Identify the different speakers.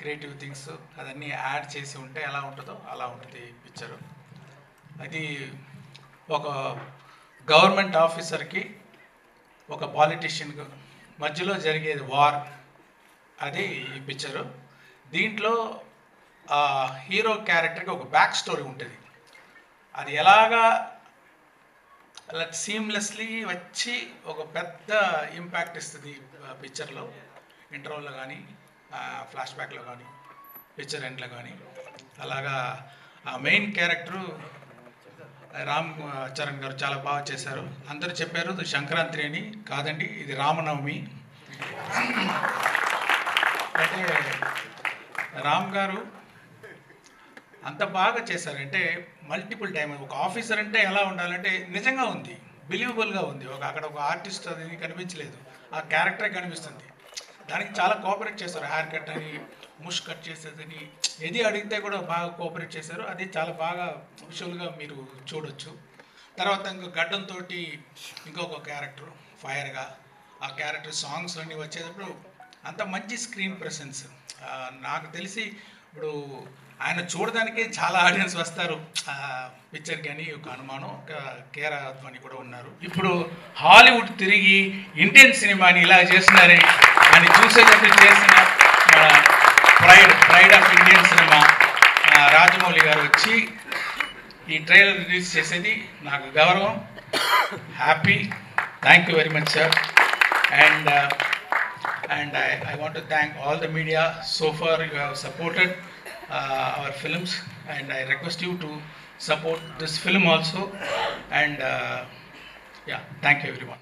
Speaker 1: Creative things అదన్నీ add చేసి ఉంటే ఎలా ఉంటుందో అలా ఉంటుంది పిక్చరు. అది ఒక గవర్నమెంట్ ఆఫీసర్కి ఒక పాలిటీషియన్కి మధ్యలో జరిగేది వార్, అది ఈ పిక్చరు. దీంట్లో హీరో క్యారెక్టర్కి ఒక బ్యాక్ స్టోరీ ఉంటుంది. అది ఎలాగా అలా సీమ్లెస్లీ వచ్చి ఒక పెద్ద ఇంపాక్ట్ ఇస్తుంది పిక్చర్లో. ఇంటర్వల్లో కానీ ఫ్లాష్ బ్యాక్లో కానీ పిక్చర్ ఎండ్లో కానీ అలాగా. ఆ మెయిన్ క్యారెక్టరు రామ్ చరణ్ గారు చాలా బాగా చేశారు. అందరూ చెప్పారు ఇది సంక్రాంతి అని, కాదండి ఇది రామనవమి. అంటే రామ్ గారు అంత బాగా చేశారంటే మల్టిపుల్ టైం. ఒక ఆఫీసర్ అంటే ఎలా ఉండాలంటే నిజంగా ఉంది, బిలీవబుల్గా ఉంది. అక్కడ ఒక ఆర్టిస్ట్ అది కనిపించలేదు, ఆ క్యారెక్టరే కనిపిస్తుంది. దానికి చాలా కోఆపరేట్ చేశారు. హెయిర్ కట్ అని, ముష్ కట్ చేసేదని, ఏది అడిగితే కూడా బాగా కోఆపరేట్ చేశారు. అది చాలా బాగా విజువల్గా మీరు చూడొచ్చు. తర్వాత ఇంకో గడ్డంతో ఇంకొక క్యారెక్టర్ ఫైర్గా, ఆ క్యారెక్టర్ సాంగ్స్ అన్నీ వచ్చేటప్పుడు అంత మంచి స్క్రీన్ ప్రెసెన్స్. నాకు తెలిసి ఇప్పుడు ఆయన చూడడానికి చాలా ఆడియన్స్ వస్తారు పిక్చర్కి అని ఒక అనుమానం. ఒక కేరా ధ్వని కూడా ఉన్నారు. ఇప్పుడు హాలీవుడ్ తిరిగి ఇండియన్ సినిమాని ఇలా చేస్తున్నారని అని చూసేటట్టు చేసిన pride of Indian cinema Rajamouli గారు వచ్చి ఈ ట్రైలర్ రిలీజ్ చేసేది నాకు గౌరవం, happy. Thank you very much sir. And I want to thank all the media. So far you have supported our films, and I request you to support this film also. And yeah, thank you everyone.